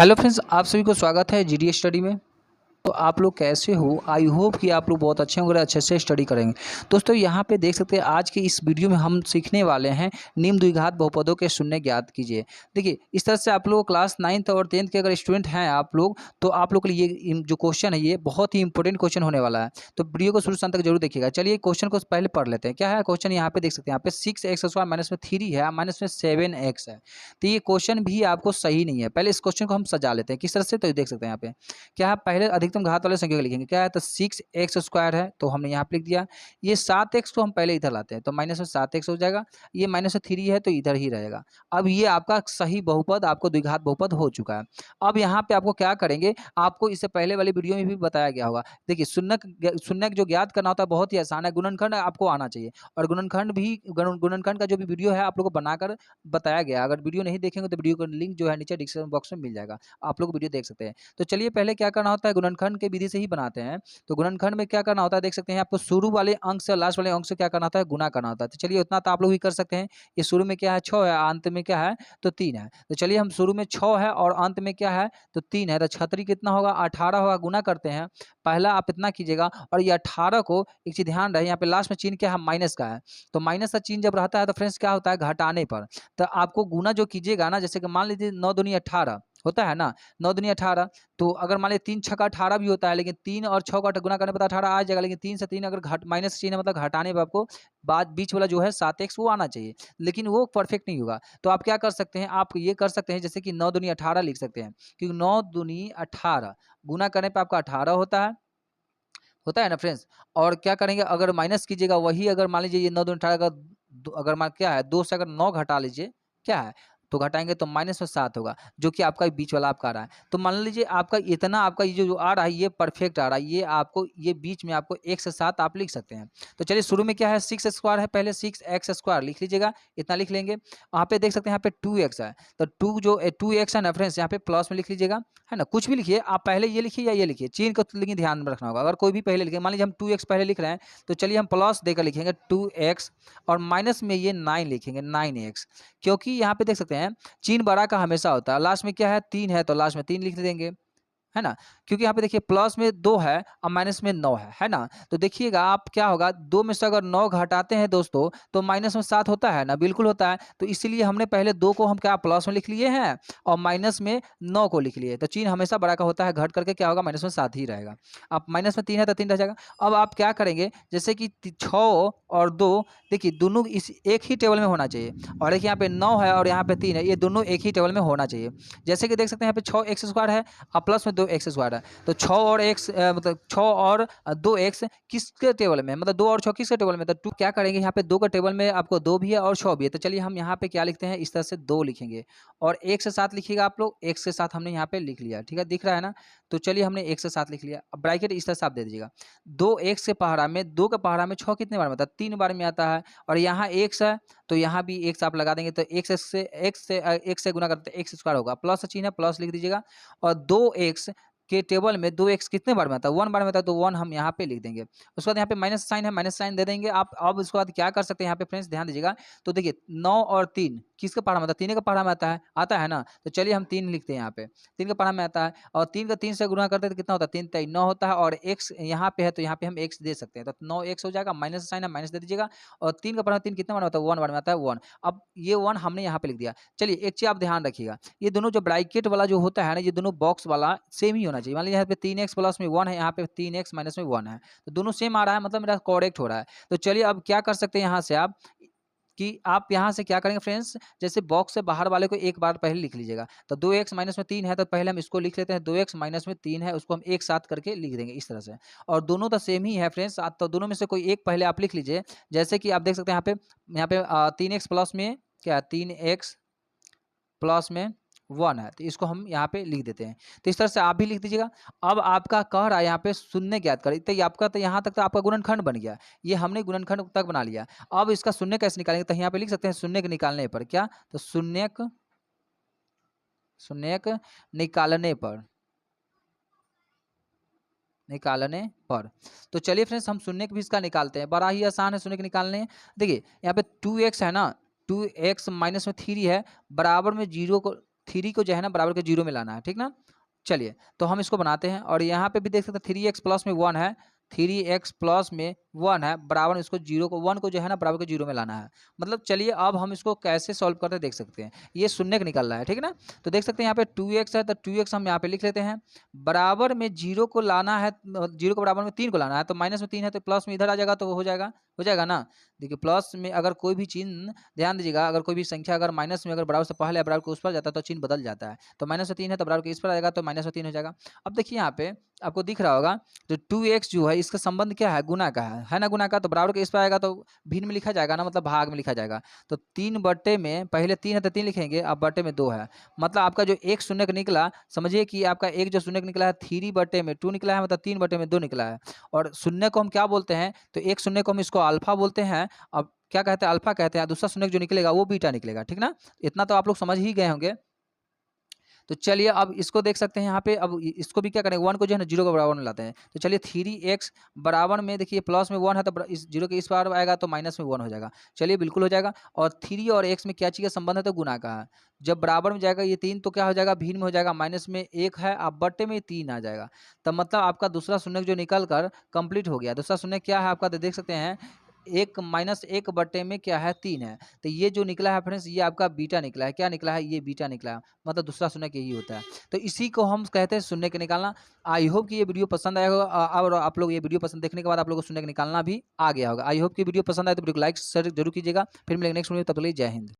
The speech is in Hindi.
हेलो फ्रेंड्स, आप सभी को स्वागत है जीडी स्टडी में। तो आप लोग कैसे हो? आई होप कि आप लोग बहुत अच्छे होंगे, अच्छे से स्टडी करेंगे। दोस्तों यहाँ पे देख सकते हैं आज की इस वीडियो में हम सीखने वाले हैं निम्न द्विघात बहुपदों के शून्य ज्ञात कीजिए। देखिए इस तरह से आप लोग क्लास 9th और 10th के अगर स्टूडेंट हैं आप लोग, तो आप लोग के लिए जो क्वेश्चन है ये बहुत ही इंपॉर्टेंट क्वेश्चन होने वाला है। तो वीडियो को शुरू से अंत तक जरूर देखिएगा। चलिए क्वेश्चन को पहले पढ़ लेते हैं। क्या है क्वेश्चन? यहाँ पे देख सकते हैं, यहाँ पे 6x² माइनस में 3 है, माइनस में 7x है। तो ये क्वेश्चन भी आपको सही नहीं है। पहले इस क्वेश्चन को हम सजा लेते हैं किस तरह से, तो देख सकते हैं यहाँ पे क्या है, पहले अधिकतम घात वाले संख्या को लिखेंगे। क्या है? तो 6x² है तो हमने यहाँ पे लिख दिया। ये 7x को हम पहले इधर लाते हैं तो माइनस में 7x हो जाएगा। ये माइनस में 3 है तो इधर ही रहेगा। अब ये आपका सही बहुपद, आपको द्विघात बहुपद हो चुका है। अब यहाँ पे आपको क्या करेंगे, आपको इससे पहले वाली वीडियो में भी बताया गया होगा। देखिए शून्यक जो ज्ञात करना होता है बहुत ही आसान है। गुणनखंड आपको आना चाहिए, और गुणनखंड का जो भी वीडियो है आप लोग को बनाकर बताया गया। अगर वीडियो नहीं देखेंगे तो वीडियो का लिंक जो है नीचे डिस्क्रिप्शन बॉक्स में मिल जाएगा, आप लोग वीडियो देख सकते हैं। तो चलिए पहले क्या करना होता है, गुणनखंड के विधि से ही बनाते हैं। तो गुणनखंड में क्या करना होता है, देख सकते हैं आपको शुरू वाले अंक से लास्ट वाले अंक से क्या करना होता है, गुना करना होता है। तो चलिए उतना तो आप लोग भी कर सकते हैं। ये शुरू में क्या है, 6 है, अंत में क्या है, तो 3 है। तो चलिए हम शुरू में 6 है और अंत में क्या है, तो 3 है। तो 36 कितना होगा, 18 होगा। गुना करते हैं, पहला आप इतना कीजिएगा, और ये 18 को एक चीज ध्यान रहे, यहाँ पे लास्ट में चिन्ह क्या है, माइनस का है। तो माइनस का चिन्ह जब रहता है तो फ्रेंड्स क्या होता है, घटाने पर। तो आपको गुना जो कीजिएगा ना, जैसे कि मान लीजिए 9 दूनी 18 होता है ना, 9 दूनी 18। तो अगर मान लीजिए 3 छक्का 18 भी होता है, लेकिन 3 और 6 का गुना करने पर 18 आ जाएगा। लेकिन 3 से 3 अगर घट माइनस चिन्ह मतलब घटाने पर आपको बाद बीच वाला जो है 7x वो आना चाहिए, लेकिन वो परफेक्ट नहीं होगा। तो आप क्या कर सकते हैं, आप ये कर सकते हैं जैसे कि 9 दूनी 18 लिख सकते हैं, क्योंकि 9 दूनी 18 गुना करने पर आपका 18 होता है ना फ्रेंड्स। और क्या करेंगे, अगर माइनस कीजिएगा वही, अगर मान लीजिए ये 9 दूनी 18 का अगर मान क्या है, 2 से अगर 9 घटा लीजिए, क्या है, तो घटाएंगे तो माइनस में 7 होगा, जो कि आपका बीच वाला आपका आ रहा है। तो मान लीजिए आपका इतना, आपका ये जो आ रहा है ये परफेक्ट आ रहा है, ये आपको ये बीच में आपको 1 से 7 आप लिख सकते हैं। तो चलिए शुरू में क्या है, 6x² है, पहले 6x² लिख लीजिएगा, इतना लिख लेंगे। वहाँ पे देख सकते हैं यहाँ पे 2x है, तो 2x है ना फ्रेंड्स, यहाँ पे प्लस में लिख लीजिएगा, है ना। कुछ भी लिखिए आप, पहले ये लिखिए या ये लिखिए, चिन्ह को लेकिन ध्यान में रखना होगा। अगर कोई भी पहले लिखे, मान लीजिए हम 2x पहले लिख रहे हैं, तो चलिए हम प्लस देकर लिखेंगे 2x, और माइनस में ये 9 लिखेंगे, 9x। क्योंकि यहाँ पे देख सकते हैं चिन्ह बड़ा का हमेशा होता है। लास्ट में क्या है, 3 है, तो लास्ट में 3 लिख देंगे, है ना। क्योंकि यहाँ पे देखिए प्लस में 2 है और माइनस में 9 है ना। तो देखिएगा आप क्या होगा, 2 में से अगर 9 घटाते हैं दोस्तों, तो माइनस में 7 होता है ना, बिल्कुल होता है। तो इसीलिए हमने पहले 2 को हम क्या प्लस में लिख लिए हैं, और माइनस में 9 को लिख लिए। तो चिन्ह हमेशा बड़ा का होता है, घट करके क्या होगा, माइनस में 7 ही रहेगा। अब माइनस में 3 है तो 3 रह जाएगा। अब आप क्या करेंगे, जैसे कि 6 और 2, देखिए दोनों इस एक ही टेबल में होना चाहिए। और देखिए यहाँ पे 9 है और यहाँ पे 3 है, ये दोनों एक ही टेबल में होना चाहिए। जैसे कि देख सकते हैं यहाँ पे 6x² है और प्लस में 2x² है। तो 6 और x मतलब 6 और 2x किसके टेबल में, मतलब 2 और 6 किसके टेबल में, तो 2 क्या करेंगे, यहाँ पे 2 का टेबल में आपको 2 भी है और 6 भी है। तो चलिए हम यहाँ पे क्या लिखते हैं, इस तरह से 2 लिखेंगे, और 1 से 7 लिखिएगा आप लोग। 1 से 7 हमने यहाँ पे लिख लिया, ठीक है, दिख रहा है ना। तो चलिए हमने 1 से 7 लिख लिया। अब ब्रैकेट इस तरह से आप दे दीजिएगा। 2 1 के पहाड़ा में, 2 का पहाड़ा में 6 कितने बार में आता है, 3 बार में आता है। और यहाँ x है तो यहाँ भी x आप लगा देंगे, तो x से गुना करते x² होगा, प्लस चिन्ह है, प्लस लिख दीजिएगा। और 2x के टेबल में 2x कितने बार में आता है, 1 बार में आता है, तो 1 हम यहाँ पे लिख देंगे। उसके बाद यहाँ पे माइनस साइन है, माइनस साइन दे देंगे आप। अब उसके बाद क्या कर सकते हैं यहाँ पे फ्रेंड्स, ध्यान दीजिएगा। तो देखिए 9 और 3 किसके पहाड़ा में आता है, 3 का पहाड़ा में आता है ना। तो चलिए हम 3 लिखते हैं यहाँ पे, 3 का पहाड़ा में आता है। और 3 का 3 से गुणा करते हैं तो कितना होता है, 3 3 9 होता है। और x यहाँ पे है तो यहाँ पे हम x दे सकते हैं, तो 9x हो जाएगा। माइनस साइन है, माइनस दे दीजिएगा। और 3 का पहाड़ा 3 कितने बार में आता है, 1 बार में आता है, 1। अब ये 1 हमने यहाँ पे लिख दिया। चलिए एक चीज आप ध्यान रखिएगा, ये दोनों जो ब्रैकेट वाला जो होता है ना, ये दोनों बॉक्स वाला सेम ही होना चाहिए। मान लीजिए यहाँ पे 3x प्लस में 1 है, यहाँ पे 3x माइनस में 1 है, तो दोनों सेम आ रहा है, मतलब मेरा करेक्ट हो रहा है। तो चलिए अब क्या कर सकते हैं यहाँ से आप, कि आप यहाँ से क्या करेंगे फ्रेंड्स, जैसे बॉक्स से बाहर वाले को एक बार पहले लिख लीजिएगा। तो 2x माइनस में 3 है, तो पहले हम इसको लिख लेते हैं, 2x माइनस में 3 है, उसको हम एक साथ करके लिख देंगे इस तरह से। और दोनों तो सेम ही है फ्रेंड्स, तो दोनों में से कोई एक पहले आप लिख लीजिए। जैसे कि आप देख सकते हैं यहाँ पे 3x प्लस में क्या, 3x प्लस में 1 है, तो इसको हम यहाँ पे लिख देते हैं। तो इस तरह से आप भी लिख दीजिएगा। अब आपका कह रहा है यहाँ पे शून्य ज्ञात करें, तो ये आपका, तो यहाँ तक तो आपका गुणनखंड बन गया। ये हमने गुणनखंड तक बना लिया। अब इसका शून्य कैसे निकालेंगे, तो यहाँ पे लिख सकते हैं शून्य के निकालने पर क्या, तो शून्यक निकालने पर। तो चलिए फ्रेंड्स हम शून्य भी इसका निकालते हैं, बड़ा ही आसान है शून्य के निकालने। देखिए यहाँ पे 2x है ना, 2x माइनस में 3 है, बराबर में 0 को 3 को जो है ना बराबर के 0 में लाना है, ठीक ना। चलिए तो हम इसको बनाते हैं और यहाँ पे भी देख सकते हैं 3x प्लस में 1 है, 3x प्लस में 1 है बराबर इसको 0 को 1 को जो है ना बराबर के 0 में लाना है। मतलब चलिए अब हम इसको कैसे सॉल्व करते हैं देख सकते हैं। ये शून्य का निकल रहा है, ठीक है ना। तो देख सकते हैं यहाँ पे 2x है तो 2x हम यहाँ पे लिख लेते हैं, बराबर में 0 को लाना है, 0 को बराबर में 3 को लाना है, तो माइनस में 3 है तो प्लस में इधर आ जाएगा तो वो हो जाएगा ना। देखिए प्लस में अगर कोई भी चिन्ह, ध्यान दीजिएगा, अगर कोई भी संख्या अगर माइनस में अगर बराबर से पहले बराबर के उस पर जाता है तो चिन्ह बदल जाता है। तो माइनस में 3 है तो बराबर के इस पर आएगा तो माइनस में 3 हो जाएगा। अब देखिए यहाँ पे आपको दिख रहा होगा तो 2x जो है इसका संबंध क्या है, गुना का है ना, गुना का। तो बराबर के इस पर आएगा तो भिन्न में लिखा जाएगा ना, मतलब भाग में लिखा जाएगा। तो 3 बट्टे में पहले 3 है तो 3 लिखेंगे, अब बट्टे में 2 है, मतलब आपका जो एक शून्य का निकला, समझिए कि आपका एक जो शून्य का निकला है 3 बट्टे में 2 निकला है, मतलब 3 बट्टे में 2 निकला है। और शून्य को हम क्या बोलते हैं, तो एक शून्य को हम इसको अल्फा बोलते हैं। अब क्या कहते हैं, अल्फा कहते हैं। दूसरा शून्य जो निकलेगा वो बीटा निकलेगा, ठीक ना। इतना तो आप लोग समझ ही गए होंगे। तो चलिए अब इसको देख सकते हैं यहाँ पे, अब इसको भी क्या करेंगे, 1 को जो है ना 0 के बराबर में लाते हैं। तो चलिए 3x बराबर में देखिए प्लस में 1 है तो इस 0 के इस बार आएगा तो माइनस में 1 हो जाएगा। चलिए बिल्कुल हो जाएगा। और 3 और x में क्या चीज़ का संबंध है, तो गुना का है। जब बराबर में जाएगा ये 3 तो क्या हो जाएगा, भिन्न में हो जाएगा, माइनस में 1 है, अब बट्टे में 3 आ जाएगा। तब मतलब आपका दूसरा शून्य जो निकल कर कंप्लीट हो गया। दूसरा शून्य क्या है आपका, तो देख सकते हैं 1 माइनस 1 बट्टे में क्या है, 3 है। तो ये जो निकला है फ्रेंड्स, ये आपका बीटा निकला है। क्या निकला है, ये बीटा निकला है, मतलब दूसरा शून्य यही होता है। तो इसी को हम कहते हैं शून्य के निकालना। आई होप कि ये वीडियो पसंद आया होगा, और आप लोग ये वीडियो पसंद देखने के बाद आप लोगों को शून्य का निकालना भी आ गया होगा। आई होप कि वीडियो पसंद आए तो वीडियो को लाइक शेयर जरूर कीजिएगा। फिर मिलेंगे नेक्स्ट वीडियो, तब तक के लिए जय हिंद।